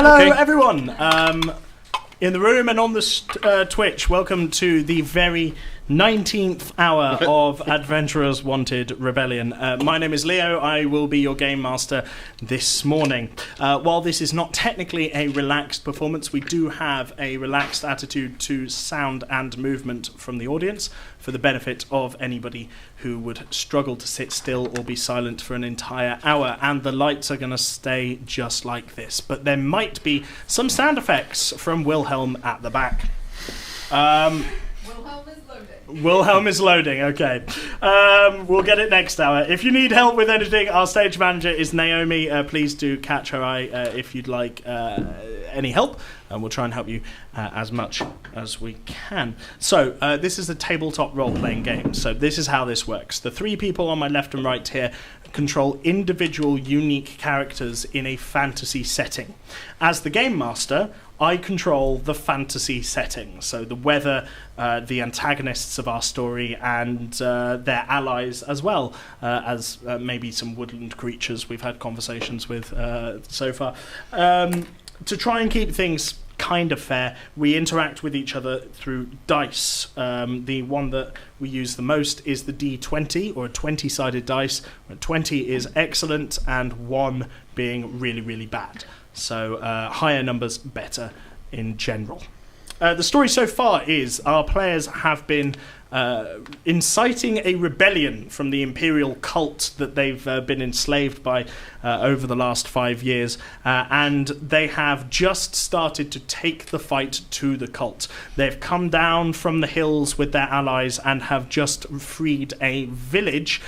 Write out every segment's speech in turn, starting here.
Hello, everyone. In the room and on the Twitch, welcome to the very 19th hour of Adventurers Wanted Rebellion. My name is Leo. I will be your game master this morning. While this is not technically a relaxed performance, we do have a relaxed attitude to sound and movement from the audience for the benefit of anybody who would struggle to sit still or be silent for an entire hour. And the lights are going to stay just like this. But there might be some sound effects from Wilhelm at the back. Wilhelm is loading, okay. We'll get it next hour. If you need help with anything, our stage manager is Naomi. Please do catch her eye if you'd like any help, and we'll try and help you as much as we can. So, this is a tabletop role-playing game. So this is how this works. The three people on my left and right here control individual unique characters in a fantasy setting. As the game master, I control the fantasy setting, so the weather, the antagonists of our story, and their allies as well, as maybe some woodland creatures we've had conversations with so far. To try and keep things kind of fair, we interact with each other through dice. The one that we use the most is the D20, or a 20-sided dice. 20 is excellent, and 1 being really, really bad. So higher numbers, better in general. The story so far is our players have been inciting a rebellion from the imperial cult that they've been enslaved by over the last 5 years, and they have just started to take the fight to the cult. They've come down from the hills with their allies and have just freed a village,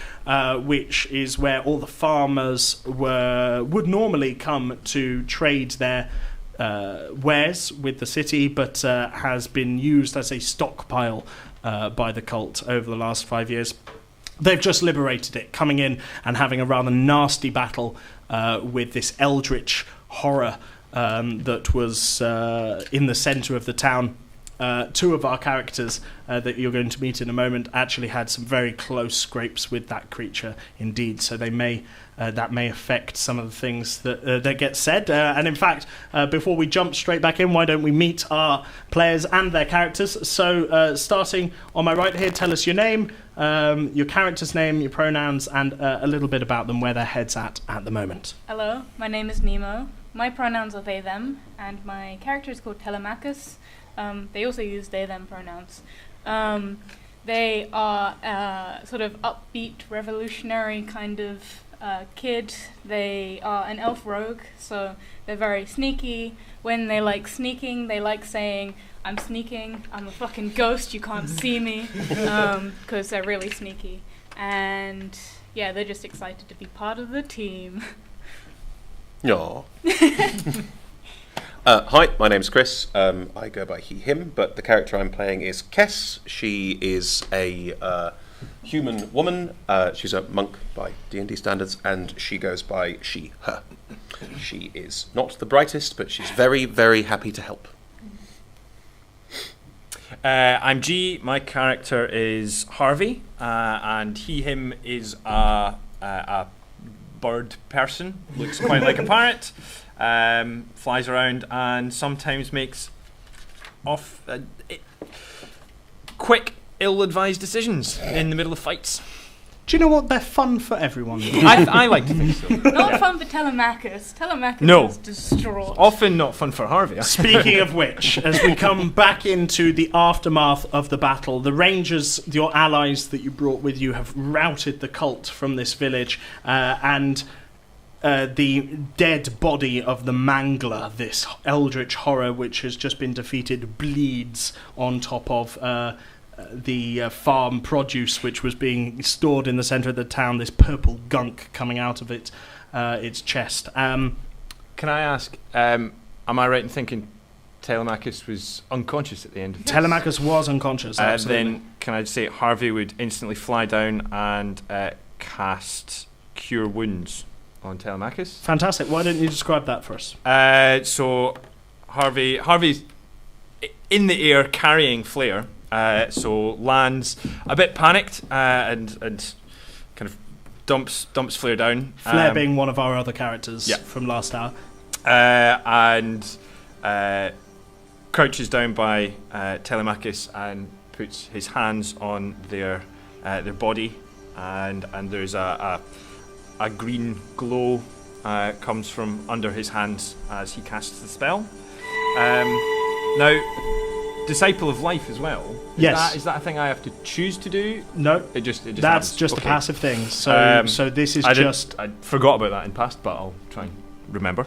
which is where all the farmers would normally come to trade their wares with the city, but has been used as a stockpile by the cult over the last 5 years. They've just liberated it, coming in and having a rather nasty battle with this eldritch horror that was in the centre of the town. Two of our characters that you're going to meet in a moment actually had some very close scrapes with that creature indeed, so they may that may affect some of the things that get said. And in fact, before we jump straight back in, why don't we meet our players and their characters? So starting on my right here, tell us your name, your character's name, your pronouns, and a little bit about them, where their head's at the moment. Hello, my name is Nemo. My pronouns are they, them, and my character is called Telemachus. They also use they, them pronouns. They are sort of upbeat, revolutionary kind of kid. They are an elf rogue, so they're very sneaky. When they like sneaking, they like saying, "I'm sneaking, I'm a fucking ghost, you can't see me," because they're really sneaky. And yeah, they're just excited to be part of the team. Aww. Hi, my name's Chris. I go by he, him, but the character I'm playing is Kess. She is a human woman. She's a monk by D&D standards, and she goes by she, her. She is not the brightest, but she's very, very happy to help. I'm G. My character is Harvey, and he, him is a bird person. Looks quite like a parrot. Flies around and sometimes makes quick, ill-advised decisions in the middle of fights. Do you know what? They're fun for everyone. I like to think so. Not fun for Telemachus. Telemachus is distraught. Often not fun for Harvey. Speaking of which, as we come back into the aftermath of the battle, the Rangers, your allies that you brought with you, have routed the cult from this village, and the dead body of the Mangler, this eldritch horror which has just been defeated, bleeds on top of the farm produce which was being stored in the centre of the town, this purple gunk coming out of its chest. Can I ask, am I right in thinking Telemachus was unconscious at the end of this? Telemachus was unconscious, absolutely. Then can I just say Harvey would instantly fly down and cast Cure Wounds on Telemachus. Fantastic. Why don't you describe that for us? So Harvey's in the air carrying Flare, so lands a bit panicked and kind of dumps Flare down. Flare being one of our other characters from last hour. and crouches down by Telemachus and puts his hands on their body, and there's a green glow comes from under his hands as he casts the spell. Now, Disciple of Life as well. Is that a thing I have to choose to do? No, it just that's happens. just Okay. a passive thing. So this is I forgot about that in past, but I'll try and remember.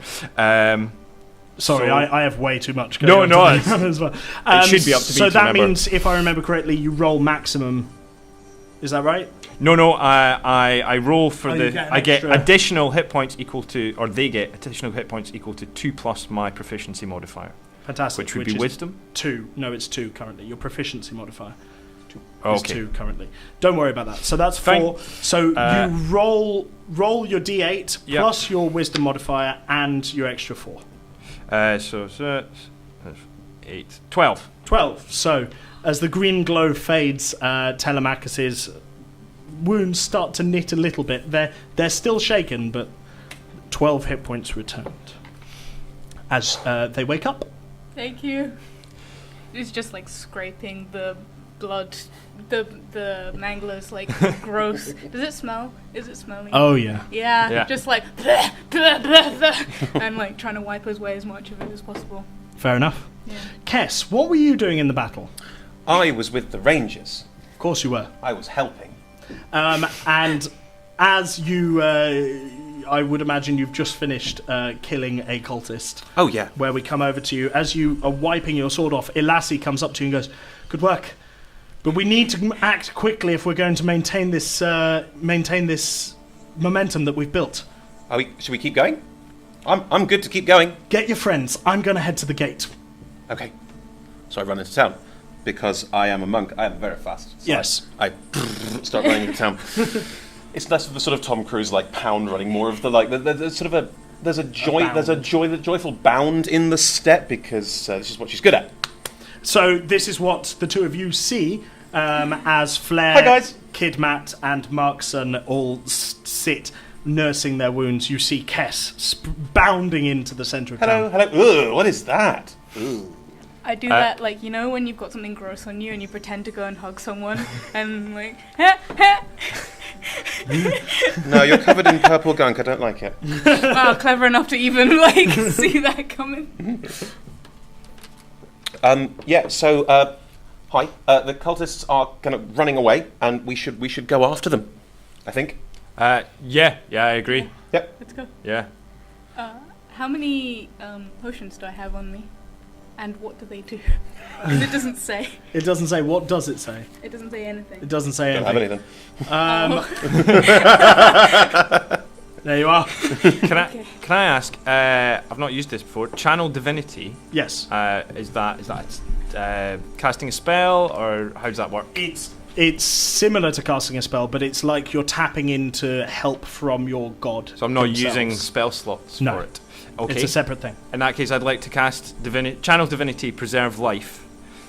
Sorry, So- I have way too much going No, on it's- today as well. it should be up to me So to that remember. means, if I remember correctly, you roll maximum. Is that right? No. I roll for You get an I get extra- additional hit points equal to, or they get additional hit points equal to 2 plus my proficiency modifier, Fantastic. which would be is wisdom. 2. No, it's 2 currently. Your proficiency modifier is Okay. 2 currently. Don't worry about that. So that's Fine. 4. So you roll your d8 Yep. plus your wisdom modifier and your extra 4. So 8, 12. 12. So as the green glow fades, Telemachus's wounds start to knit a little bit. They're still shaken, but 12 hit points returned. As they wake up. Thank you. It's just like scraping the blood. The mangler's like gross. Does it smell? Is it smelling? Oh yeah. Yeah, just like bleh, bleh, bleh, bleh, and like trying to wipe away as much of it as possible. Fair enough. Yeah. Kess, what were you doing in the battle? I was with the Rangers. Of course you were. I was helping. And as you, I would imagine you've just finished killing a cultist. Oh, yeah. Where we come over to you. As you are wiping your sword off, Ilassi comes up to you and goes, "Good work. But we need to act quickly if we're going to maintain this momentum that we've built. Should we keep going? I'm good to keep going. Get your friends. I'm going to head to the gate." Okay. So I run into town. Because I am a monk, I am very fast. So Yes. I start running into town. It's less of the sort of Tom Cruise like pound running, more of the like there's sort of there's a joyful bound in the step because this is what she's good at. So this is what the two of you see as Flair, Hi, guys. Kid Matt, and Markson all sit nursing their wounds. You see Kess bounding into the centre of town. Hello. Ugh, what is that? Ugh. I do that, like, you know, when you've got something gross on you and you pretend to go and hug someone and like, No, you're covered in purple gunk. I don't like it. wow, clever enough to even like see that coming. Yeah. So, hi. The cultists are kind of running away, and we should go after them. I think. Yeah, I agree. Yep. Let's go. Yeah. How many potions do I have on me? And what do they do? Because it doesn't say. It doesn't say. What does it say? It doesn't say anything. It doesn't say Don't have anything. anything. There you are. Can I ask? I've not used this before. Channel Divinity. Yes. Is that casting a spell, or how does that work? It's similar to casting a spell, but it's like you're tapping into help from your god. So I'm not themselves. using spell slots No. for it. Okay. It's a separate thing. In that case, I'd like to cast Channel Divinity, Preserve Life.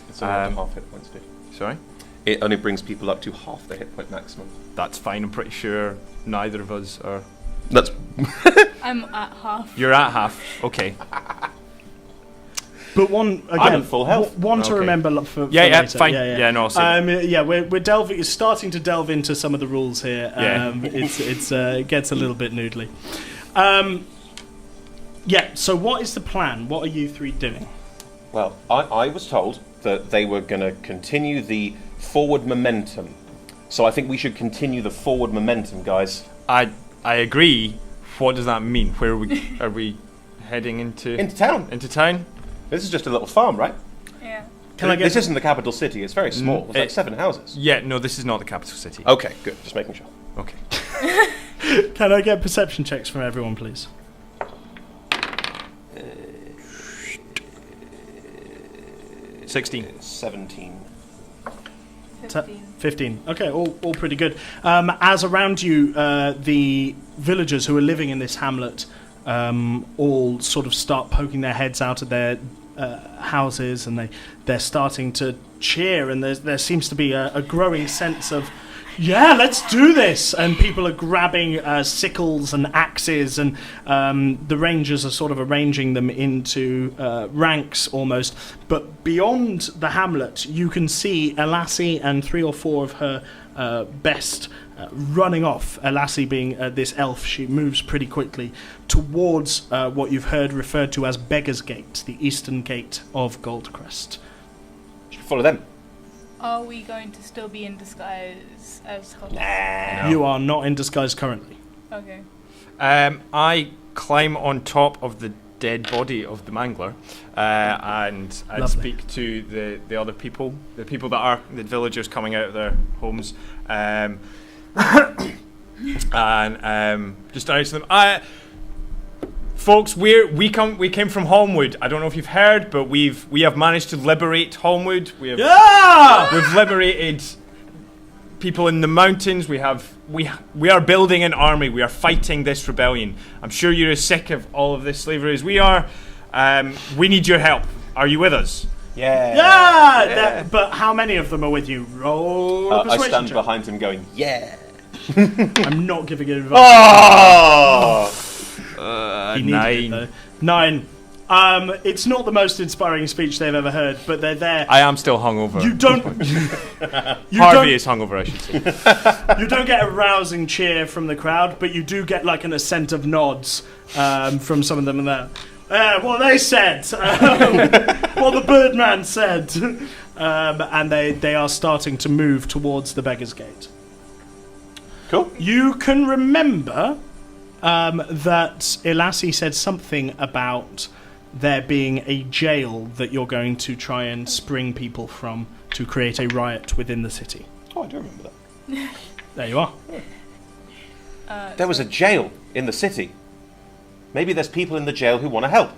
It's only up to half hit points, dude. Sorry? It only brings people up to half the hit point maximum. That's fine. I'm pretty sure neither of us are. That's. I'm at half. You're at half. Okay. But one again, I'm at full health. One to Okay. remember for Yeah, later. fine. Yeah, no, I'll say yeah, we're delving. It's starting to delve into some of the rules here. Yeah. It gets a little bit noodly. Yeah. So what is the plan? What are you three doing? Well, I was told that they were going to continue the forward momentum. So I think we should continue the forward momentum, guys. I agree. What does that mean? Where are we heading into? Into town. Into town? This is just a little farm, right? Yeah. This isn't the capital city. It's very small. It's like 7 houses. Yeah, no, this is not the capital city. Okay, good. Just making sure. Okay. Can I get perception checks from everyone, please? 16. 17. 15. Okay, all pretty good. As around you, the villagers who are living in this hamlet all sort of start poking their heads out of their houses, and they're starting to cheer, and there seems to be a growing sense of Yeah, let's do this. And people are grabbing sickles and axes, and the rangers are sort of arranging them into ranks almost. But beyond the hamlet, you can see Elassie and 3 or 4 of her best running off. Elassie being this elf, she moves pretty quickly towards what you've heard referred to as Beggar's Gate, the eastern gate of Goldcrest. Should we follow them? Are we going to still be in disguise as cultists? No. You are not in disguise currently. Okay. I climb on top of the dead body of the mangler, and I Lovely. speak to the other people, the people that are the villagers coming out of their homes, and just announce to them, folks, we came from Holmwood. I don't know if you've heard, but we have managed to liberate Holmwood. We've liberated people in the mountains. We are building an army. We are fighting this rebellion. I'm sure you're as sick of all of this slavery as we are. We need your help. Are you with us? Yeah! But how many of them are with you? Roll a I persuasion stand check. behind him going, yeah. I'm not giving it advice. Oh! He needed it, though. 9. It's not the most inspiring speech they've ever heard, but they're there. I am still hungover. You don't. Harvey is hungover, I should say. You don't get a rousing cheer from the crowd, but you do get like an assent of nods from some of them. And what they said, what the Birdman said, and they are starting to move towards the Beggar's Gate. Cool. You can remember that Elassie said something about there being a jail that you're going to try and spring people from to create a riot within the city. Oh, I do remember that. There you are. There was a jail in the city. Maybe there's people in the jail who want to help.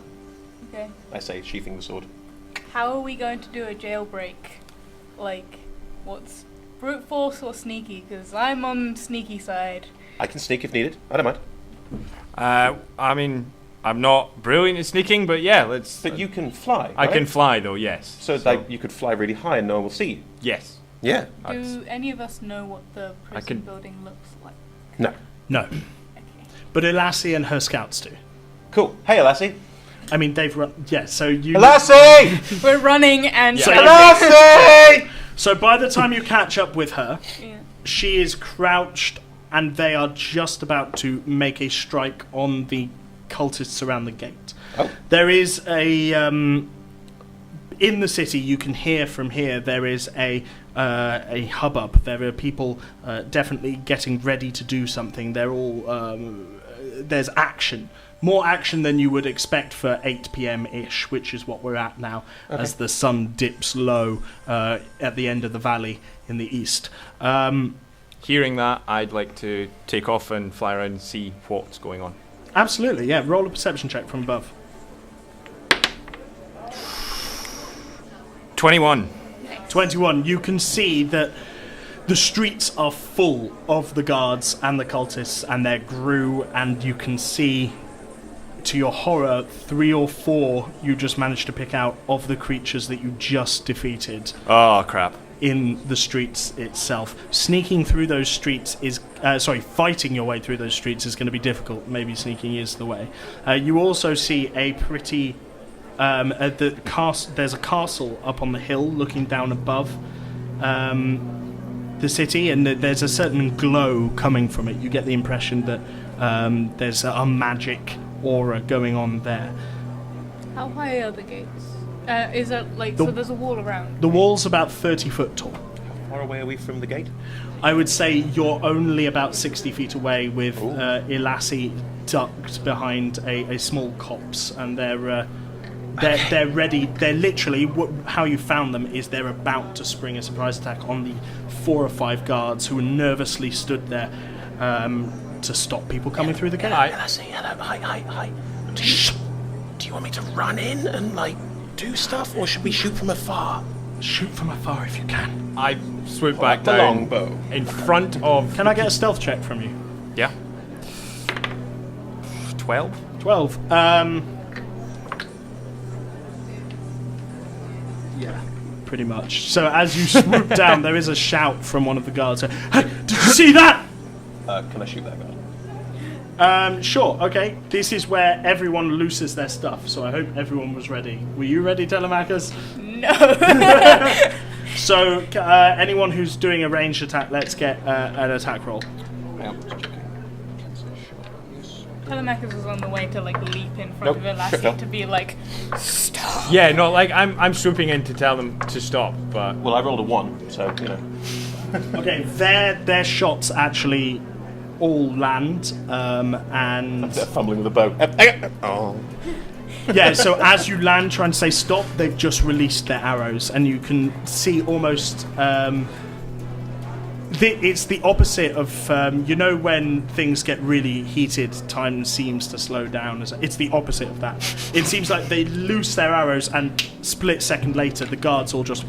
Okay. I say, sheathing the sword. How are we going to do a jailbreak? Like, what's brute force or sneaky? Because I'm on sneaky side. I can sneak if needed. I don't mind. I mean, I'm not brilliant at sneaking, but yeah, let's. But you can fly. I right? can fly, though. Yes. So, like, you could fly really high and no one will see you. Yes. Yeah. Do any of us know what the prison can- building looks like? No. No. Okay. But Elassie and her scouts do. Cool. Hey, Lassie. I mean, they've run. Yeah, so you. Lassie! We're running and So- Lassie! So by the time you catch up with her, yeah. she is crouched and they are just about to make a strike on the cultists around the gate. Oh. There is a in the city. You can hear from here. There is a hubbub. There are people definitely getting ready to do something. They're all there's action. More action than you would expect for 8 p.m.-ish, which is what we're at now, as the sun dips low at the end of the valley in the east. Hearing that, I'd like to take off and fly around and see what's going on. Absolutely, yeah. Roll a perception check from above. 21. 21. You can see that the streets are full of the guards and the cultists and their grue, and you can see, to your horror, 3 or 4 you just managed to pick out of the creatures that you just defeated Oh, crap. in the streets itself. Sneaking through those streets is... fighting your way through those streets is going to be difficult. Maybe sneaking is the way. You also see a pretty... there's a castle up on the hill looking down above the city, and there's a certain glow coming from it. You get the impression that there's a magic aura going on there. How high are the gates? Is it like The- so? There's a wall around. The wall's about 30 foot tall. How far away are we from the gate? I would say you're only about 60 feet away with Elassie ducked behind a small copse, and they're ready. They're literally, how you found them is they're about to spring a surprise attack on the 4 or 5 guards who are nervously stood there to stop people coming through the gate. Lassie, hello, hi. Do you want me to run in and, like, do stuff, or should we shoot from afar? Shoot from afar if you can. I swoop Like back the down longbow. in front of... Can I get a stealth check from you? Yeah. 12? 12. Yeah, pretty much. So as you swoop down, there is a shout from one of the guards. Hey, did See that? Can I shoot that guy? Sure, okay. This is where everyone looses their stuff, so I hope everyone was ready. Were you ready, Telemachus? No. So, anyone who's doing a ranged attack, let's get an attack roll. Telemachus is on the way to like leap in front of Elassie to be like, stop. Yeah, no, like I'm swooping in to tell them to stop, but Well, I rolled a 1, so, you know. Okay, their shots actually all land, and They're fumbling with a bow. Oh. yeah, so as you land trying to say stop, they've just released their arrows, and you can see almost it's the opposite of you know when things get really heated, time seems to slow down. It's the opposite of that. It seems like they loose their arrows, and split second later the guards all just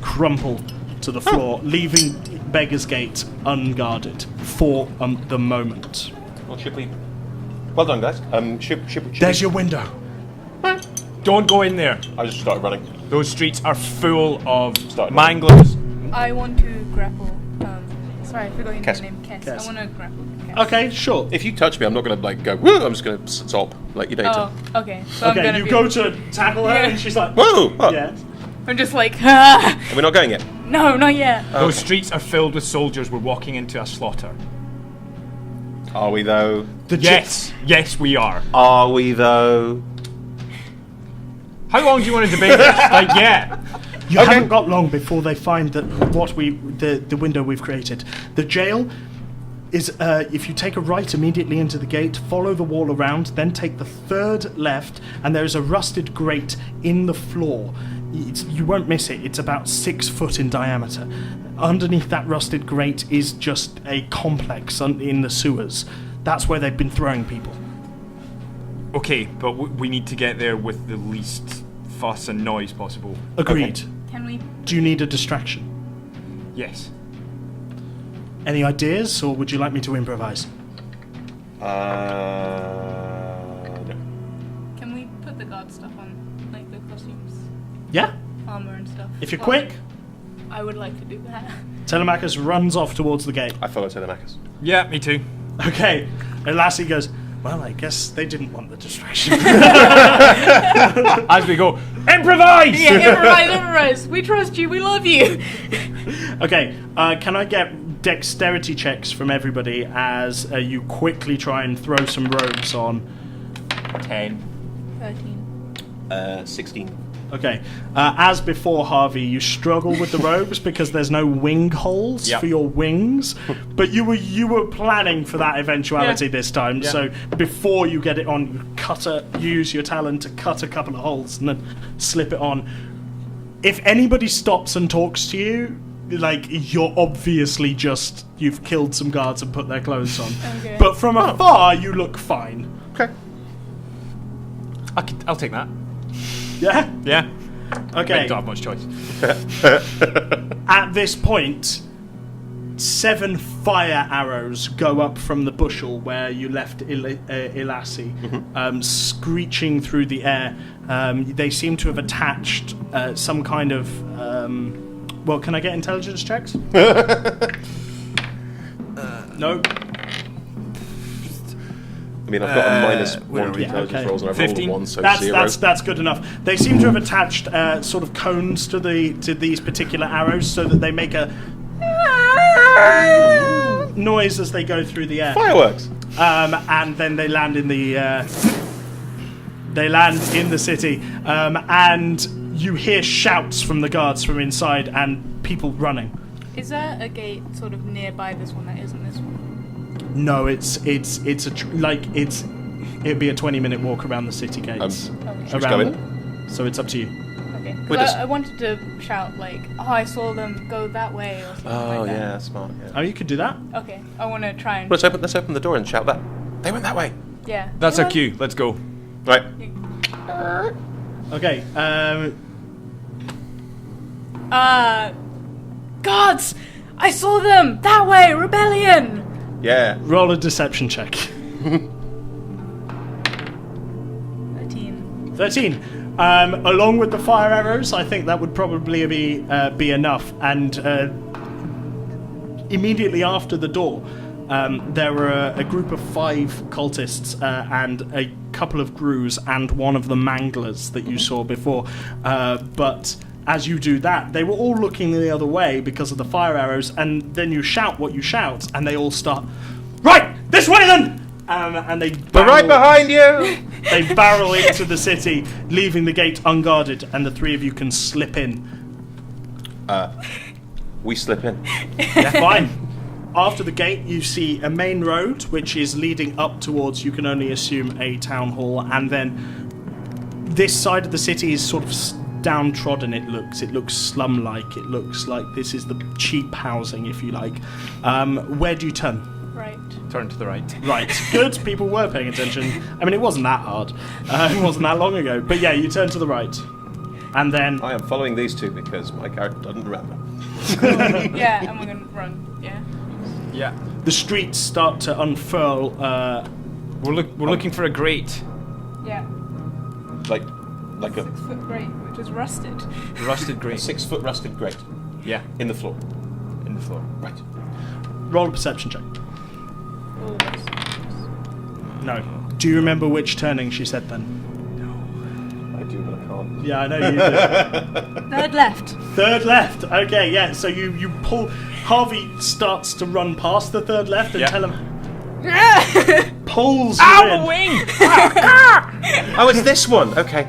crumple to the floor, leaving Beggar's Gate unguarded for the moment. Well, should we... Well done, guys. Should There's we... your window. don't go in there. I just started running. Those streets are full of Starting. manglers. I want to grapple. Sorry, I forgot your Kes. name. Kes. Kes. I want to grapple. Kes. Okay, sure. If you touch me, I'm not going to, like, go, woo! I'm just going to stop, like you don't. Oh, okay. So I'm Okay, gonna you be, go to tackle her, Yeah. and she's like, Whoa! Oh, yeah. I'm just like, ah! And we're not going yet. No, not yet. Those streets are filled with soldiers. We're walking into a slaughter. Are we, though? Yes, yes, we are. Are we, though? How long do you want to debate this? Like, yeah. You haven't got long before they find that the window we've created. The jail is if you take a right immediately into the gate, follow the wall around, then take the third left, and there is a rusted grate in the floor. You won't miss it. It's about 6 foot in diameter. Underneath that rusted grate is just a complex in the sewers. That's where they've been throwing people. Okay, but we need to get there with the least fuss and noise possible. Agreed. Can we? Do you need a distraction? Yes. Any ideas, or would you like me to improvise? No. Can we put the guard stuff on, like the costumes, Yeah? armor and stuff? If you're Well, quick, I would like to do that. Telemachus runs off towards the gate. I follow Telemachus. Yeah, me too. Okay, and Lassie goes, well, I guess they didn't want the distraction. As we go, improvise! Yeah, improvise. We trust you. We love you. Okay, can I get dexterity checks from everybody as you quickly try and throw some robes on? 10. 13. 16. Okay, as before, Harvey, you struggle with the robes because there's no wing holes Yep. for your wings, but you were planning for that eventuality Yeah. this time. Yeah. So before you get it on, you use your talent to cut a couple of holes and then slip it on. If anybody stops and talks to you, like you're obviously you've killed some guards and put their clothes on. Okay. But from afar, you look fine. Okay. I'll take that. Yeah. Yeah. Okay. Don't have much choice. At this point, 7 fire arrows go up from the bushel where you left Elassie, screeching through the air. They seem to have attached some kind of... well, can I get intelligence checks? No. I mean, I've got a minus where 1 are to we? intelligence Okay. rolls, and I've 15? rolled a 1, so 0. That's good enough. They seem to have attached sort of cones to these particular arrows so that they make a noise as they go through the air. Fireworks! And then they land in the city, and you hear shouts from the guards from inside and people running. Is there a gate sort of nearby this one that isn't this one? No, it'd be a 20-minute walk around the city gates. Okay. Should we go in? So it's up to you. Okay. We're 'Cause just- I wanted to shout like, "Oh, I saw them go that way" or something Oh, like that. yeah, smart, yeah. Oh, you could do that. Okay. I want to try and. Let's open the door and shout that. They went that way. Yeah. That's You our know- cue. Let's go. Right. Okay. Guards! I saw them that way. Rebellion. Yeah. Roll a deception check. 13. 13. Along with the fire arrows, I think that would probably be enough. And immediately after the door, there were a group of 5 cultists and a couple of Grus and one of the Manglers that you saw before. But as you do that, they were all looking the other way because of the fire arrows, and then you shout what you shout, and they all start, right, this way then! And they We're right behind you! They barrel into the city, leaving the gate unguarded, and the 3 of you can slip in. We slip in. Yeah, fine. After the gate, you see a main road, which is leading up towards, you can only assume, a town hall, and then this side of the city is sort of downtrodden. It looks slum-like. It looks like this is the cheap housing, if you like. Where do you turn? Right. Turn to the right. Right, good. People were paying attention. I mean, it wasn't that hard. It wasn't that long ago. But yeah, you turn to the right. And then... I am following these 2 because my character doesn't remember. Yeah, and we're going to run, yeah. Yeah. the streets start to unfurl. We're looking for a grate. Yeah. Like a 6-foot grate, which is rusted. Rusted grate. 6-foot rusted grate. Yeah. In the floor. In the floor. Right. Roll a perception check. All of us. No. Do you remember which turning she said then? I do, but I can't. Yeah, I know you do. Third left. Third left. Okay, yeah. So you pull. Harvey starts to run past the third left and tell him. Pulls you in. Ow, wing! Oh, it's this one. Okay.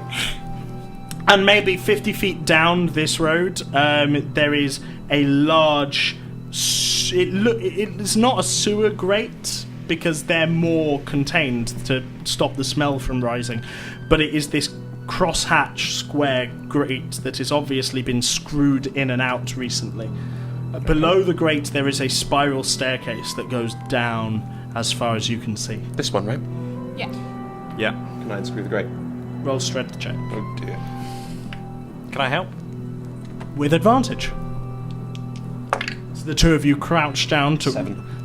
And maybe 50 feet down this road, there is a large. It's not a sewer grate because they're more contained to stop the smell from rising, but it is this crosshatch square grate that has obviously been screwed in and out recently. Below the grate, there is a spiral staircase that goes down as far as you can see. This one, right? Yeah. Yeah. Can I unscrew the grate? Roll strength check Oh dear. Can I help? with advantage. So the two of you crouch down to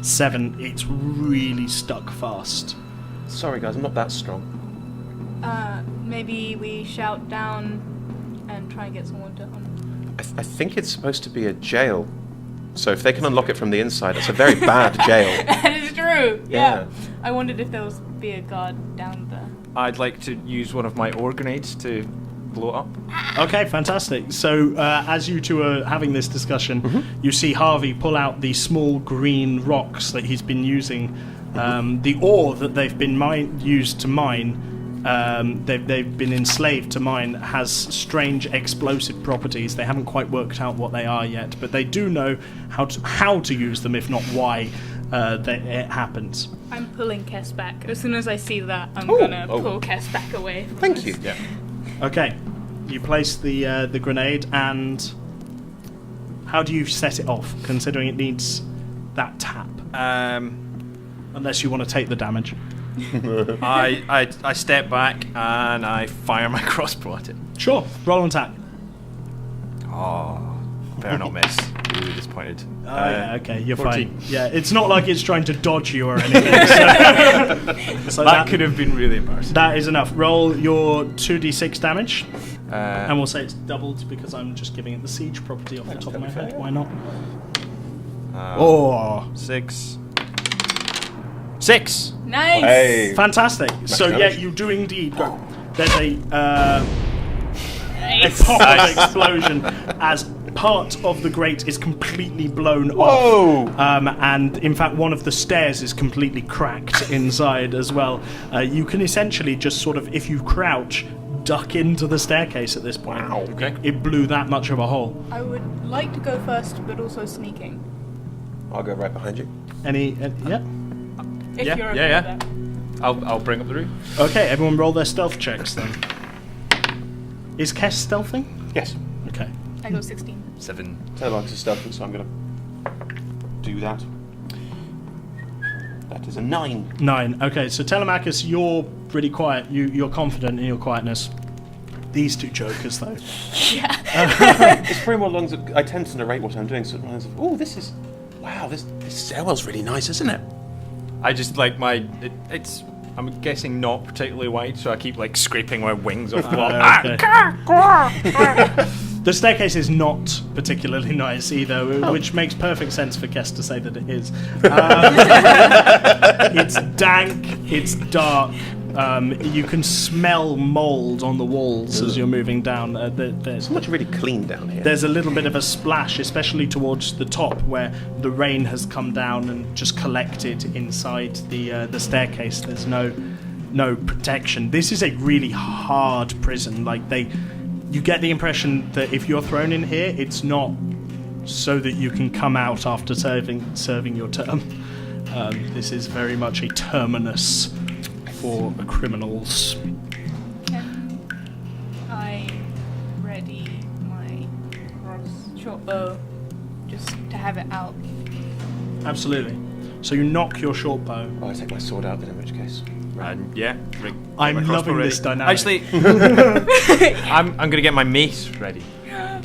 7. It's really stuck fast. Sorry, guys, I'm not that strong. Maybe we shout down and try and get someone to I think it's supposed to be a jail. So if they can unlock it from the inside, it's a very bad jail. That is true. Yeah. I wondered if there was be a guard down there. I'd like to use one of my ore grenades to blow it up. Okay, fantastic. So as you two are having this discussion, you see Harvey pull out the small green rocks that he's been using. The ore that they've been used to mine, they've been enslaved to mine, has strange explosive properties. They haven't quite worked out what they are yet, but they do know how to use them, if not why it happens. I'm pulling Kess back. As soon as I see that, I'm gonna pull Kess back away. From Thank us. you. Yeah. Okay, you place the grenade, and how do you set it off, considering it needs that tap? Unless you want to take the damage. I step back and I fire my crossbow at it. Sure, roll and attack. Oh, better not miss. Really disappointed. Yeah, okay, you're 14. fine. Yeah, it's not like it's trying to dodge you or anything. So That could have been really embarrassing. that is enough. Roll your 2d6 damage, and Uh, we'll say it's doubled because I'm just giving it the siege property off the top of my head. Why not? Oh, 6. 6. Nice. Hey. fantastic! So yeah, damage. you do indeed go. There's a pop of explosion as part of the grate is completely blown off. And in fact, one of the stairs is completely cracked inside as well. You can essentially just sort of, if you crouch, duck into the staircase at this point. Wow. Okay. It blew that much of a hole. I would like to go first, but also sneaking. I'll go right behind you. Yeah. If Yeah, you're okay yeah, with that. I'll bring up the roof. Okay, everyone roll their stealth checks then. Is Kess stealthing? Yes. Okay. I go 16. 7. Telemark's a stealth, so I'm going to do that. That is a 9. 9. Okay, so Telemachus, you're pretty quiet. You're confident in your quietness. These two jokers, though. It's probably more long as I tend to narrate what I'm doing. So this stairwell's really nice, isn't it? I just like it's. I'm guessing not particularly wide, so I keep like scraping my wings off the wall. Okay. The staircase is not particularly nice either, which makes perfect sense for Kess to say that it is. It's dank, it's dark. You can smell mould on the walls as you're moving down. It's not really clean down here. There's a little bit of a splash, especially towards the top, where the rain has come down and just collected inside the staircase. There's no protection. This is a really hard prison. You get the impression that if you're thrown in here, it's not so that you can come out after serving your term. This is very much a terminus for criminals. Can I ready my short bow just to have it out? Absolutely. So you knock your short bow. Oh, I take my sword out then, in which case. And yeah, I'm loving this dynamic. Actually, I'm going to get my mace ready.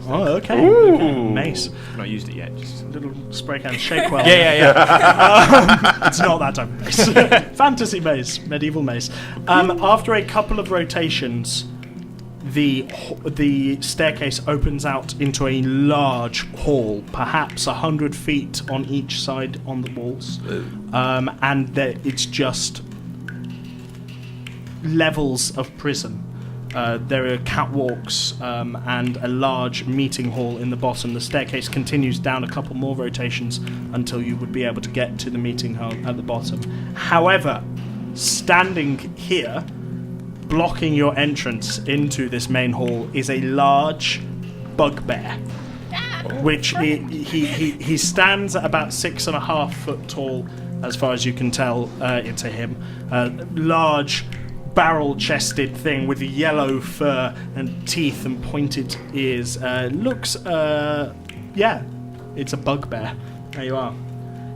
Oh, okay. Ooh. Okay. Mace. I've not used it yet. Just A little spray can. Shake well. yeah. It's not that type of mace. Fantasy mace. Medieval mace. After a couple of rotations, the staircase opens out into a large hall, perhaps 100 feet on each side on the walls. And it's just levels of prison. There are catwalks and a large meeting hall in the bottom. The staircase continues down a couple more rotations until you would be able to get to the meeting hall at the bottom. However, standing here, blocking your entrance into this main hall, is a large bugbear, which he stands at about 6.5 foot tall, as far as you can tell to him. Large barrel-chested thing with yellow fur and teeth and pointed ears. Looks, it's a bugbear. There you are.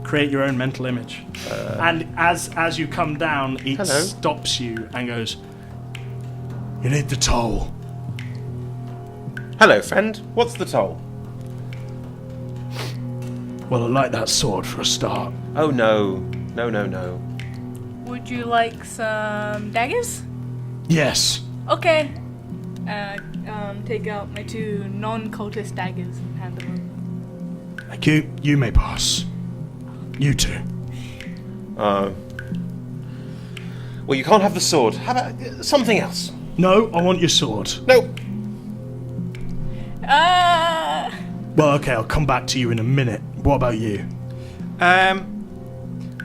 Create your own mental image. And as you come down, it Hello. stops you and goes, "You need the toll." Hello, friend. What's the toll? Well, I like that sword for a start. Oh, no. No. Would you like some daggers? Yes. Okay. Take out my 2 non-cultist daggers and hand them over. Thank you. You may pass. You too. Well, you can't have the sword. How about something else? No, I want your sword. No. Well, okay, I'll come back to you in a minute. What about you?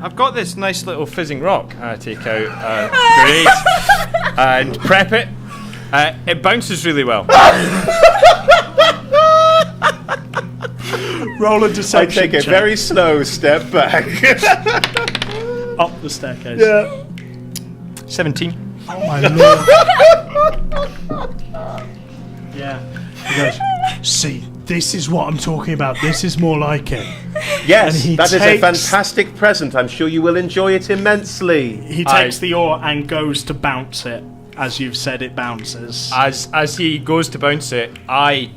I've got this nice little fizzing rock. I take out grenade and prep it. It bounces really well. Roll a I deception take a check. very slow step back. Up the staircase. Yeah. 17. Oh my lord. Yeah. He goes, "See, this is what I'm talking about. This is more like it." Yes, And he that is a takes- fantastic present. I'm sure you will enjoy it immensely. He takes the oar and goes to bounce it. As you've said, it bounces. As he goes to bounce it, I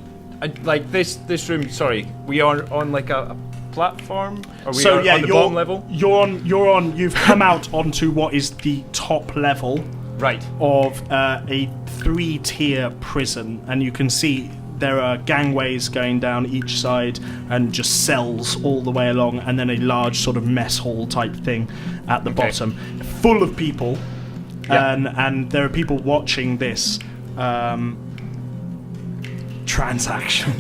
like this room. Sorry, we are on like a platform. Are we on the bottom level? You've come out onto what is the top level Right. of a 3-tier prison, and you can see there are gangways going down each side and just cells all the way along, and then a large sort of mess hall type thing at the bottom, full of people. Yeah. And there are people watching this transaction.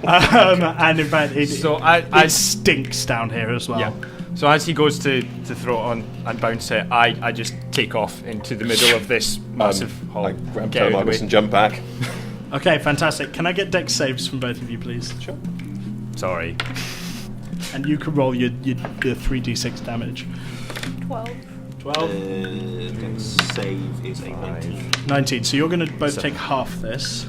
And in fact, it stinks down here as well. Yeah. So as he goes to throw it on and bounce it, I just take off into the middle of this massive hall. I grab Get out of the Marcus way. and jump back. Okay, fantastic. Can I get dex saves from both of you, please? Sure. Sorry. And you can roll your 3d6 damage. 12. 12? Save is a 19. 19. So you're going to both 7. take half this.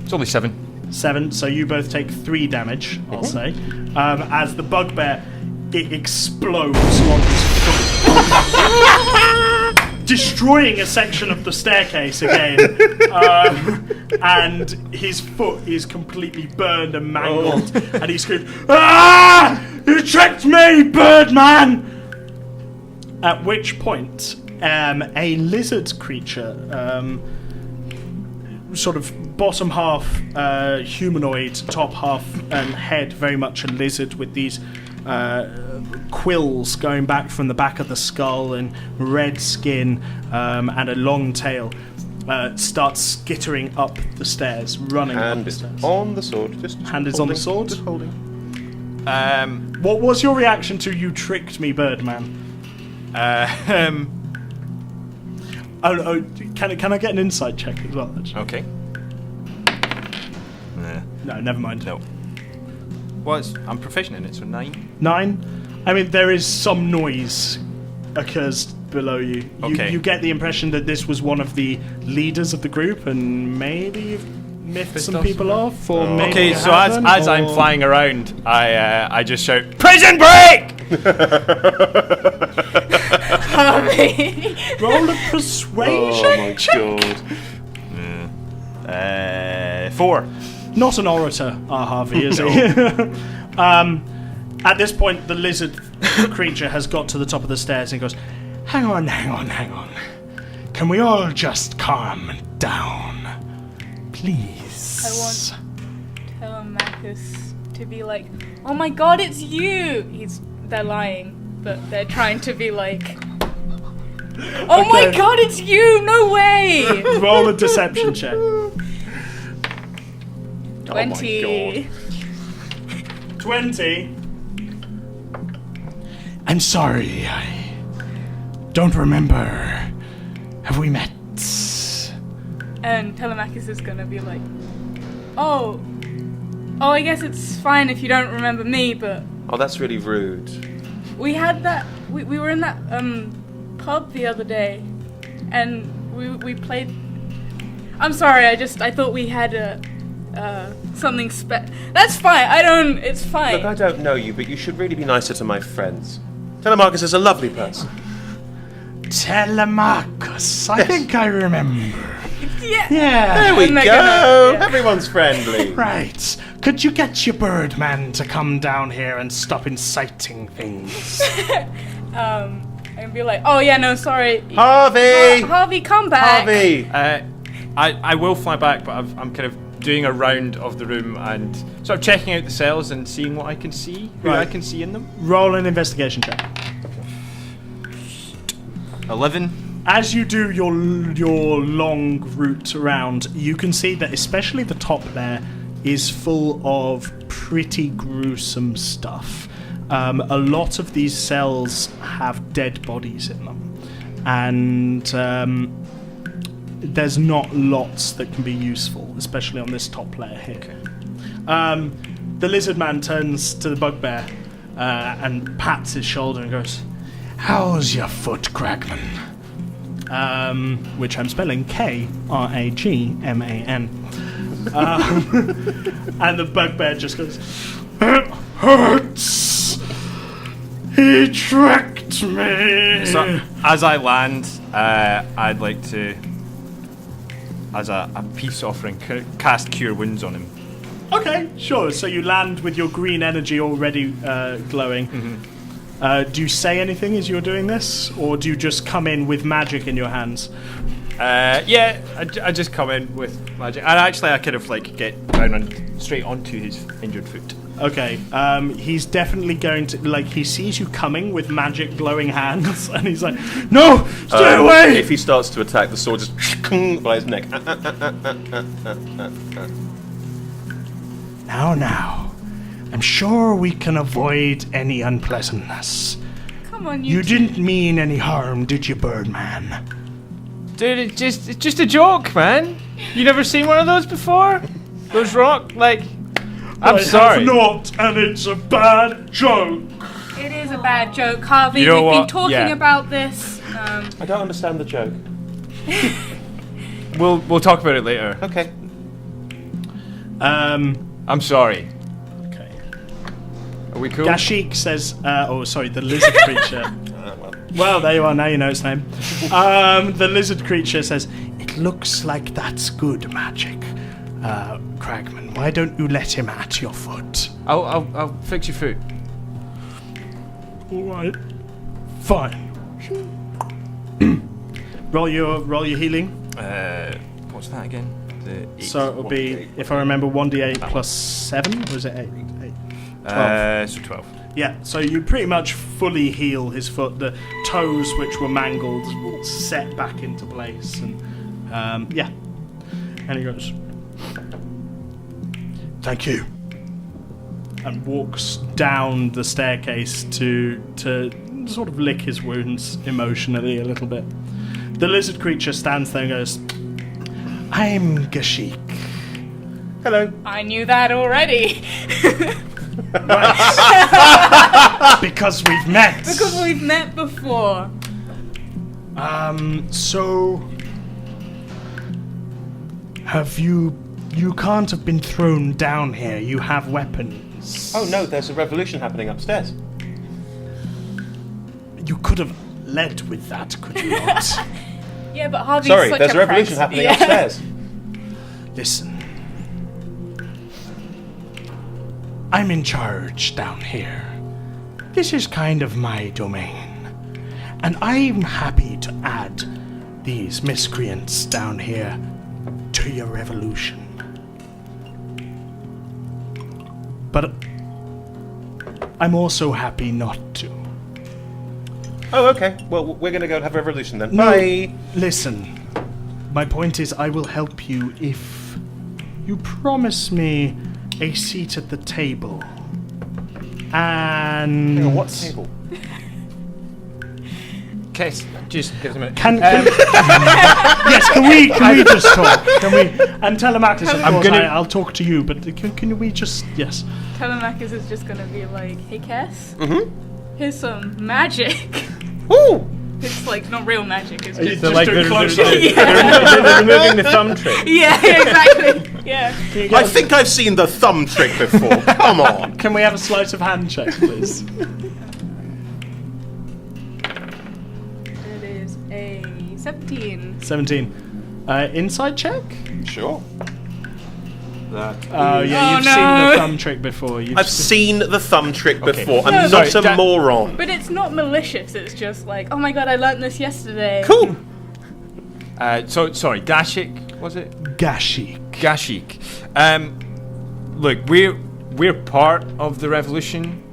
It's only 7. 7. So you both take 3 damage, I'll say. As the bugbear, it explodes on his foot. Destroying a section of the staircase again. And his foot is completely burned and mangled. And he screams, "Ah! You tricked me, Birdman!" At which point, a lizard creature sort of bottom half humanoid, top half head very much a lizard with these quills going back from the back of the skull and red skin and a long tail. Starts skittering up the stairs, running up the stairs. On the sword. Hand is on the sword. Just holding. What was your reaction to "you tricked me, Birdman"? Can I get an insight check as well? Actually? Okay. No, never mind. No. Well, I'm proficient in it, so 9. 9. I mean, there is some noise occurs below you. Okay. You get the impression that this was one of the leaders of the group, and maybe you've miffed some people off, or maybe Okay, you so haven't, as I'm or- flying around, I just shout, "Prison break!" Harvey. Roll a persuasion. Oh my god. 4. Not an orator, Harvey, is he? At this point, the lizard creature has got to the top of the stairs and goes, hang on. Can we all just calm down? Please. I want Telemachus to be like, oh my god, it's you! They're lying, but they're trying to be like, oh my Okay. god, it's you! No way! Roll a deception check. 20. 20. I'm sorry, I don't remember. Have we met? And Telemachus is gonna be like, oh, I guess it's fine if you don't remember me, but Oh, that's really rude. we had that, we were in that pub the other day, and we played. I'm sorry, I thought we had something That's fine, it's fine. Look, I don't know you, but you should really be nicer to my friends. Telemachus is a lovely person. Telemachus, I think I remember. Yeah. There we And they're go! gonna- yeah. Everyone's friendly. Right. Could you get your Birdman to come down here and stop inciting things? And be like, oh yeah, no, sorry. Harvey! Harvey, come back. Harvey! I will fly back, but I'm kind of doing a round of the room and sort of checking out the cells and seeing what I can see, who I Right. can see in them. Roll an investigation check. 11. As you do your long route around, you can see that especially the top there is full of pretty gruesome stuff. A lot of these cells have dead bodies in them, and there's not lots that can be useful, especially on this top layer here. The lizard man turns to the bugbear and pats his shoulder and goes, "How's your foot, Kragman?" Which I'm spelling Kragman. And the bugbear just goes, "It hurts. He tricked me." So as I land, I'd like to, as a peace offering, cast Cure Wounds on him. Okay, sure. So you land with your green energy already glowing. Do you say anything as you're doing this, or do you just come in with magic in your hands? Yeah, I just come in with magic, and actually I kind of like get down and straight onto his injured foot. Okay, he's definitely going to, like, he sees you coming with magic glowing hands, and he's like, "No, stay away!" If he starts to attack, the sword just by his neck. Now, I'm sure we can avoid any unpleasantness. Come on, You didn't mean any harm, did you, Birdman? Dude, it's just a joke, man. You never seen one of those before? Those rock, like... I'm I sorry. have not, and it's a bad joke. It is a bad joke, Harvey. You know We've been what? talking Yeah. about this. I don't understand the joke. We'll talk about it later. Okay. I'm sorry. Okay. Are we cool? Gashik says, the lizard creature. Well, there you are, now you know its name. The lizard creature says, "It looks like that's good magic. Kragman, why don't you let him at your foot?" I'll fix your foot. Alright. Fine. roll your healing. What's that again? the 8. So it will be, if I remember, 1d8 plus 7, or is it 8? 12. So 12. Yeah, so you pretty much fully heal his foot. The toes, which were mangled, will set back into place. And yeah. And he goes, "Thank you." And walks down the staircase to sort of lick his wounds emotionally a little bit. The lizard creature stands there and goes, "I'm Gashik." "Hello." I knew that already. Right. Because we've met. Because we've met before. So have you can't have been thrown down here. You have weapons. Oh no, there's a revolution happening upstairs. You could have led with that, could you not? Yeah, but Harvey's Sorry, such there's a revolution prick. happening Yeah. upstairs. Listen. I'm in charge down here. This is kind of my domain. And I'm happy to add these miscreants down here to your revolution. But I'm also happy not to. Oh, okay. Well, we're going to go and have a revolution then. No, Bye. listen. My point is, I will help you if you promise me a seat at the table. And Hang on, what table? Kess, just give us a minute. Yes, can we just talk? Can we? And Telemachus, of course, I'll talk to you. But can we just? Yes. Telemachus is just gonna be like, "Hey, Cass, Mm-hmm. here's some magic." Ooh! It's like not real magic. It's You just just like do they're- close they're- up. They're removing the thumb trick. yeah, exactly. Yeah. I think I've seen the thumb trick before. Come on. Can we have a sleight of hand check, please? It is a 17. 17. Inside check? Sure. Oh, yeah, Oh, you've no. seen the thumb trick before. I've seen the thumb trick before. No, I'm not sorry, a moron. But it's not malicious. It's just like, oh my god, I learned this yesterday. Cool. So sorry, Dashik was it? Gashik. Gashik. Look, we're part of the revolution.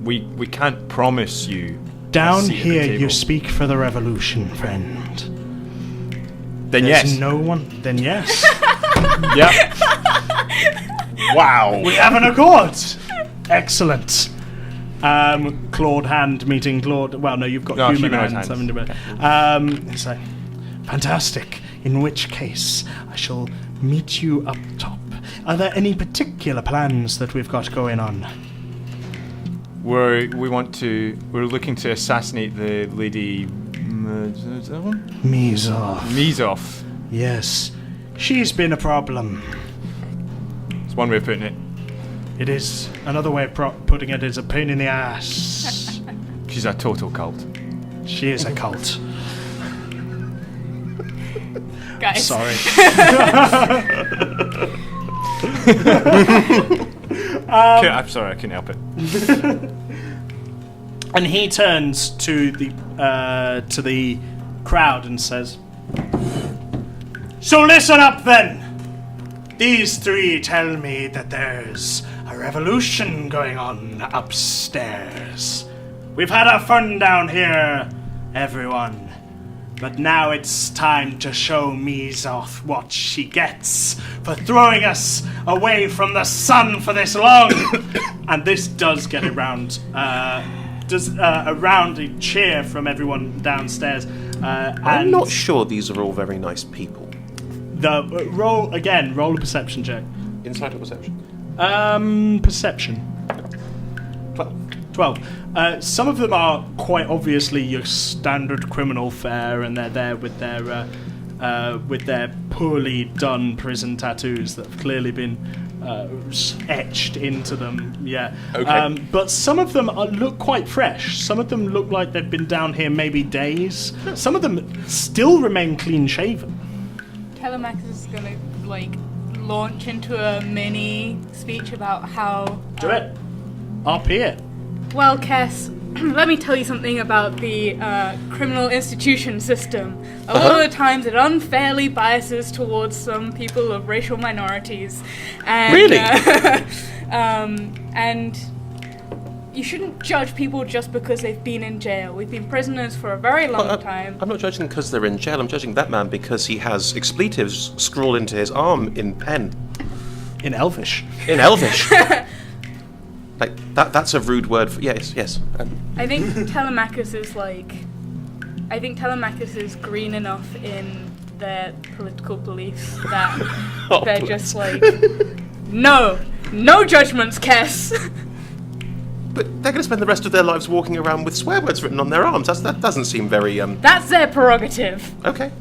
We can't promise you. a Down seat at the here, you table. speak for the revolution, friend. Then There's yes. no one. Then yes. Yep. Wow. We have an accord. Excellent. Clawed hand meeting clawed. Well, no, you've got No, human humanoid hands. hands. It's like, fantastic. In which case, I shall meet you up top. Are there any particular plans that we've got going on? We're looking to assassinate the lady. Is that one? Mizov. Mizov. Yes. She's been a problem. It's one way of putting it. It is. Another way of putting it is a pain in the ass. She's a total cult. She is a cult. Guys. Sorry. I'm sorry, I couldn't help it. And he turns to the crowd and says, "So listen up then. These three tell me that there's a revolution going on upstairs. We've had our fun down here, everyone. But now it's time to show Mizoth what she gets for throwing us away from the sun for this long." And this does get around. A rounding cheer from everyone downstairs. I'm And not sure these are all very nice people. the roll a perception check. Insight or perception? Perception. 12. Some of them are quite obviously your standard criminal fare, and they're there with their poorly done prison tattoos that have clearly been etched into them. Yeah. Okay. But some of them look quite fresh. Some of them look like they've been down here maybe days. Some of them still remain clean shaven. Telemachus is gonna like launch into a mini speech about how. Do it. RP it. Well, Cass, let me tell you something about the criminal institution system. A lot of the times it unfairly biases towards some people of racial minorities. And, Really? And you shouldn't judge people just because they've been in jail. We've been prisoners for a very long time. I'm not judging because they're in jail. I'm judging that man because he has expletives scrawled into his arm in pen. In Elvish. In Elvish. Like, that's a rude word for... Yes. I think Telemachus is green enough in their political beliefs that they're just like, no judgments, Kess. But they're going to spend the rest of their lives walking around with swear words written on their arms. That doesn't seem very... That's their prerogative. Okay.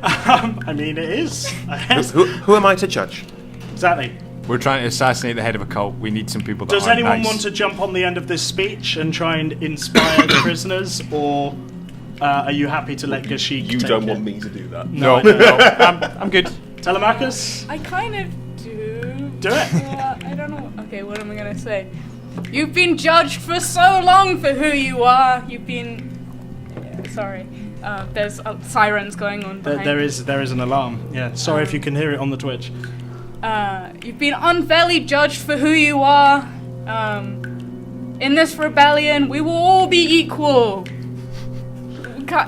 I mean, it is. I guess. Who am I to judge? Exactly. We're trying to assassinate the head of a cult. We need some people that Does aren't anyone nice. want to jump on the end of this speech and try and inspire the prisoners, or are you happy to let Gashik You take don't it? want me to do that. No, I'm good. Telemachus? I kind of do. Do it. I don't know. Okay, what am I going to say? You've been judged for so long for who you are. You've been... sorry. There's sirens going on behind. There is an alarm. Yeah, sorry if you can hear it on the Twitch. You've been unfairly judged for who you are. In this rebellion, we will all be equal.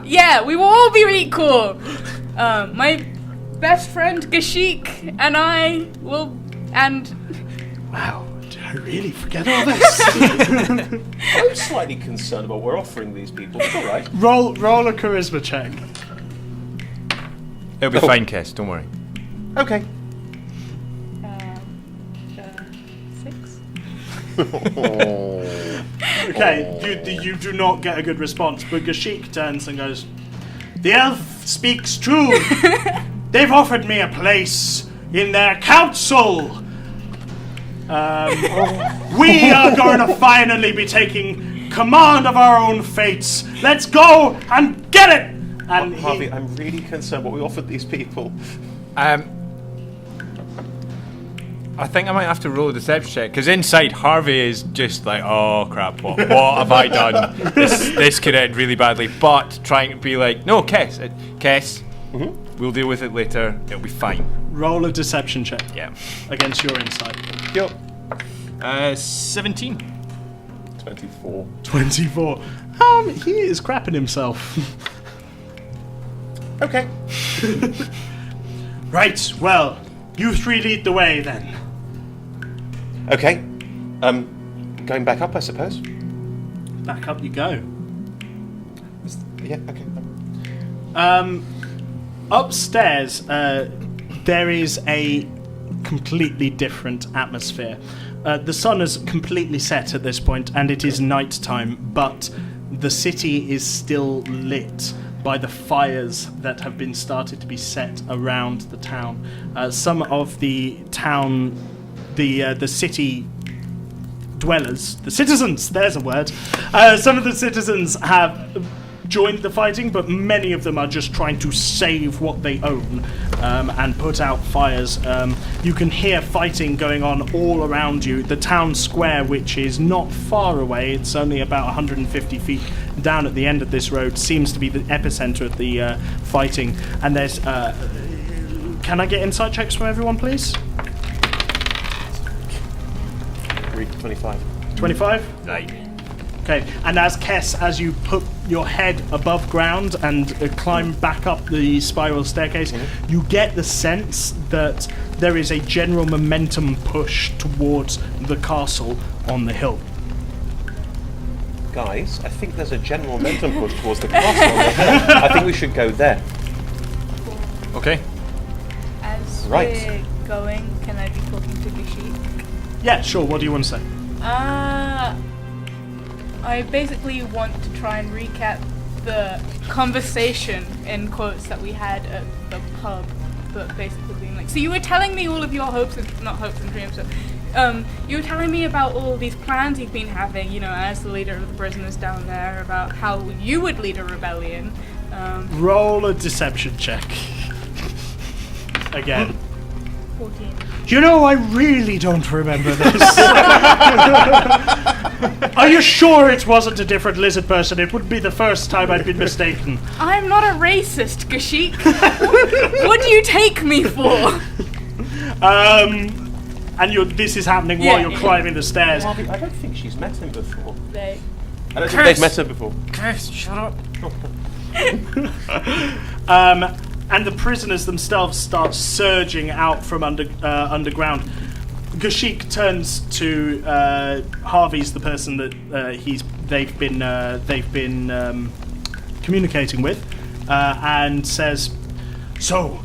We will all be equal. My best friend Gashik and I will... Wow, did I really forget all this? I'm slightly concerned about what we're offering these people. It's all right. roll a charisma check. It'll be fine, Kess. Don't worry. Okay. 6. Okay, you do not get a good response, but Gashik turns and goes, "The elf speaks true. They've offered me a place in their council. We are going to finally be taking command of our own fates. Let's go and get it!" And Harvey, I'm really concerned what we offered these people. I think I might have to roll a deception check because inside Harvey is just like, oh crap, what have I done? This could end really badly. But trying to be like, no, Kess, we'll deal with it later. It'll be fine. roll a deception check. Yeah. Against your insight. Yep. 17. 24. 24. He is crapping himself. Okay. Right, well, you three lead the way then. Okay. Going back up, I suppose. Back up you go. Yeah, okay. Upstairs, there is a completely different atmosphere. The sun has completely set at this point, and it is night time, but the city is still lit by the fires that have been started to be set around the town. Some of the town, the city dwellers, the citizens, there's a word. Some of the citizens have joined the fighting, but many of them are just trying to save what they own and put out fires. You can hear fighting going on all around you. The town square, which is not far away, it's only about 150 feet down at the end of this road, seems to be the epicenter of the fighting. And there's... can I get insight checks from everyone, please? 25. 25? Right. Okay, and as Kess, as you put your head above ground and climb back up the spiral staircase, you get the sense that there is a general momentum push towards the castle on the hill. Guys, I think there's a general momentum push towards the castle on the hill. I think we should go there. Okay. As Right. we're going, can I be talking to Gashik? Yeah, sure, what do you want to say? I basically want to try and recap the conversation, in quotes, that we had at the pub, but basically being like, so you were telling me all of your hopes and, not hopes and dreams, so, you were telling me about all these plans you've been having, you know, as the leader of the prisoners down there, about how you would lead a rebellion. Roll a deception check. Again. 14. You know, I really don't remember this. Are you sure it wasn't a different lizard person? It would be the first time I'd been mistaken. I'm not a racist, Gashik. What do you take me for? And this is happening while you're climbing the stairs. Harvey, I don't think she's met him before. They. I don't think they've met her before. Chris, shut up. And the prisoners themselves start surging out from underground. Gashik turns to Harvey's the person that they've been communicating with, and says, "So,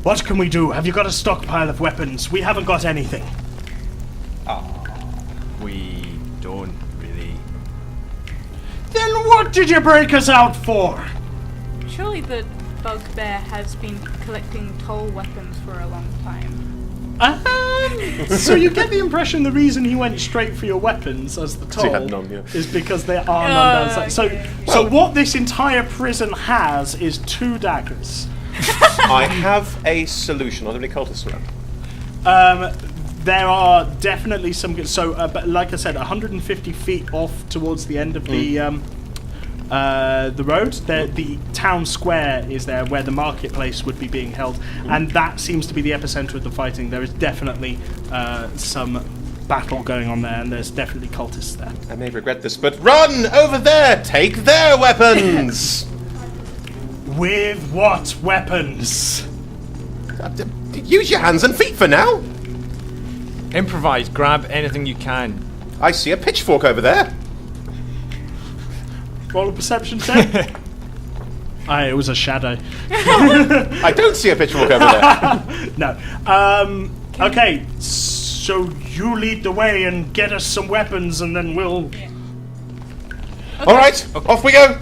what can we do? Have you got a stockpile of weapons? We haven't got anything." We don't really. Then what did you break us out for? Surely the bugbear has been collecting toll weapons for a long time. So you get the impression the reason he went straight for your weapons as the toll he had none, yeah. is because there are none downside. So what this entire prison has is 2 daggers. I have a solution. Are there any cultists around? There are definitely some. But like I said, 150 feet off towards the end of the road, the town square is there where the marketplace would be being held, and that seems to be the epicenter of the fighting. There is definitely some battle going on there, and there's definitely cultists there. I may regret this, but run over there! Take their weapons! With what weapons? Use your hands and feet for now! Improvise, grab anything you can. I see a pitchfork over there. Roll a perception check. It was a shadow. I don't see a pitchfork over there. No. Okay, so you lead the way and get us some weapons, and then we'll... Yeah. All right, off we go.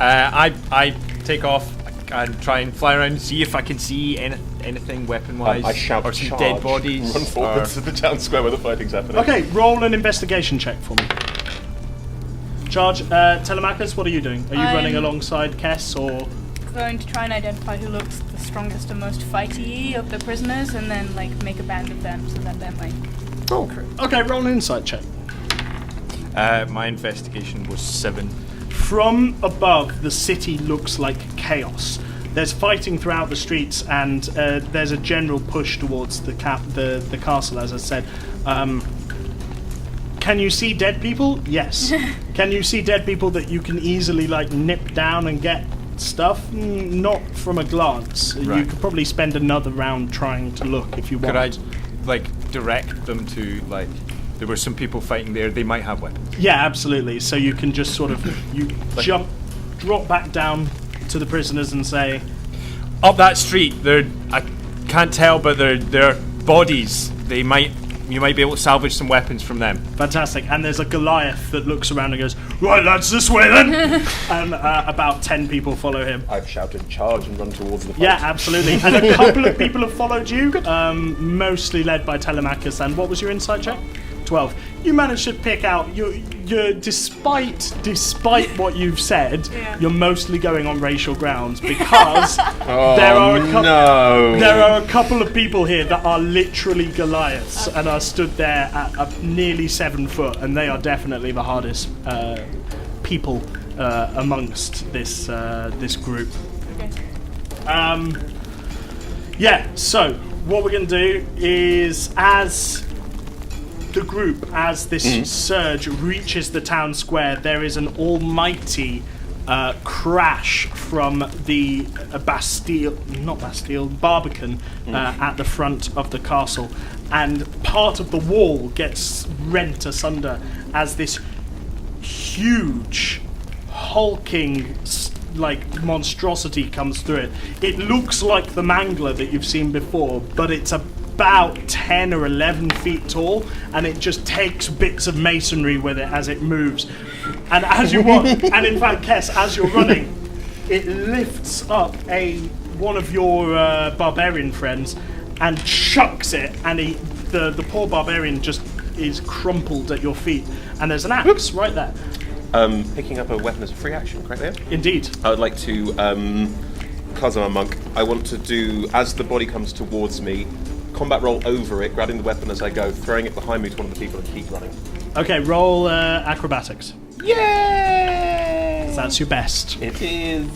I take off and try and fly around and see if I can see anything weapon-wise. I shout, or some charge, dead bodies. run forward to the town square where the fighting's happening. Okay, roll an investigation check for me. Charge. Telemachus, what are you doing? Are you running alongside Kess, or...? Going to try and identify who looks the strongest and most fighty of the prisoners, and then make a band of them so that they're my crew. Okay, roll an insight check. My investigation was 7. From above, the city looks like chaos. There's fighting throughout the streets, and there's a general push towards the castle, as I said. Can you see dead people? Yes. Can you see dead people that you can easily nip down and get stuff? Not from a glance. Right. You could probably spend another round trying to look if you want. Could I direct them to there were some people fighting there, they might have weapons? Yeah, absolutely. So you can just sort of drop back down to the prisoners and say, up that street, I can't tell, but they're bodies. You might be able to salvage some weapons from them. fantastic. And there's a Goliath that looks around and goes, right, lads, this way then. And about 10 people follow him. I've shouted charge and run towards the fight. Yeah, absolutely. And a couple of people have followed you, mostly led by Telemachus. And what was your insight check? 12. You managed to pick out you're despite what you've said, you're mostly going on racial grounds because there are a couple of people here that are literally Goliaths and are stood there at nearly 7 foot, and they are definitely the hardest people amongst this group. Okay. So what we're going to do is, as the group, as this surge reaches the town square, there is an almighty crash from the barbican at the front of the castle, and part of the wall gets rent asunder as this huge, hulking monstrosity comes through it. It looks like the mangler that you've seen before, but it's about 10 or 11 feet tall, and it just takes bits of masonry with it as it moves. And as you walk, and in fact, Kess, as you're running, it lifts up one of your barbarian friends and chucks it, and the poor barbarian just is crumpled at your feet. And there's an axe right there. Picking up a weapon as a free action, correct there? Indeed. I would like to, because I'm a monk, I want to do, as the body comes towards me, combat roll over it, grabbing the weapon as I go, throwing it behind me to one of the people, and keep running. Okay, roll acrobatics. Yay! That's your best. It is.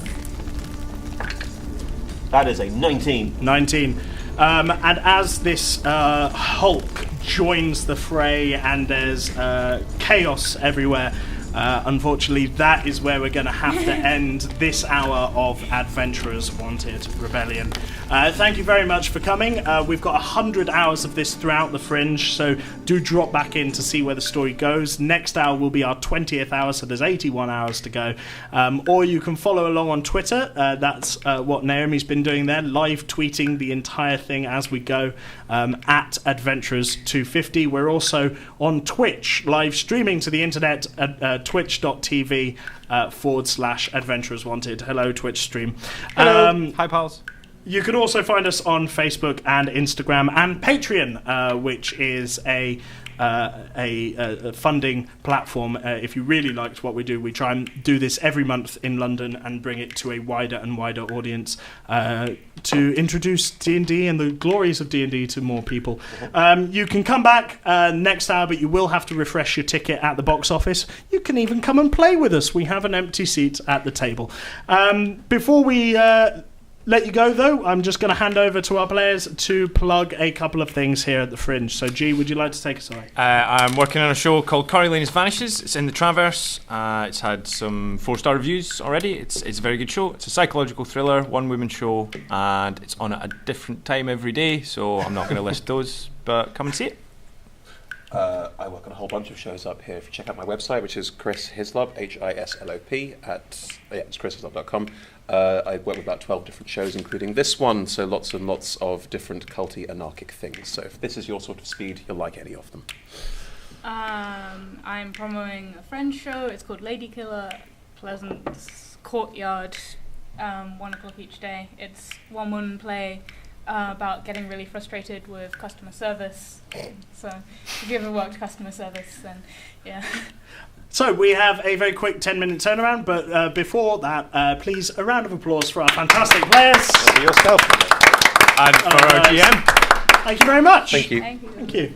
That is a 19. 19. And as this Hulk joins the fray and there's chaos everywhere, unfortunately, that is where we're going to have to end this hour of Adventurers Wanted Rebellion. Thank you very much for coming. We've got 100 hours of this throughout the Fringe, so do drop back in to see where the story goes. Next hour will be our 20th hour, so there's 81 hours to go. Or you can follow along on Twitter. That's what Naomi's been doing there, live tweeting the entire thing as we go, at Adventurers250. We're also on Twitch, live streaming to the internet at twitch.tv /Adventurers Wanted. Hello, Twitch stream. Hello. Hi, pals. You can also find us on Facebook and Instagram and Patreon, which is a funding platform. If you really liked what we do, we try and do this every month in London and bring it to a wider and wider audience to introduce D&D and the glories of D&D to more people. You can come back next hour, but you will have to refresh your ticket at the box office. You can even come and play with us. We have an empty seat at the table. Before we let you go, though, I'm just going to hand over to our players to plug a couple of things here at the Fringe. So, G, would you like to take us away? I'm working on a show called Coriolanus Vanishes. It's in the Traverse. It's had some 4-star reviews already. It's a very good show. It's a psychological thriller, one-woman show, and it's on at a different time every day, so I'm not going to list those, but come and see it. I work on a whole bunch of shows up here. If you check out my website, which is Chris Hislop, HISLOP, it's chrishislop.com. I work with about 12 different shows, including this one, so lots and lots of different culty, anarchic things. So if this is your sort of speed, you'll like any of them. I'm promoting a French show. It's called Lady Killer, Pleasant Courtyard, 1 o'clock each day. It's one-woman play about getting really frustrated with customer service. So if you ever worked customer service, then yeah. So we have a very quick 10-minute turnaround, but before that, please, a round of applause for our fantastic players. For yourself. And for our GM. Thank you very much. Thank you. Thank you. Thank you.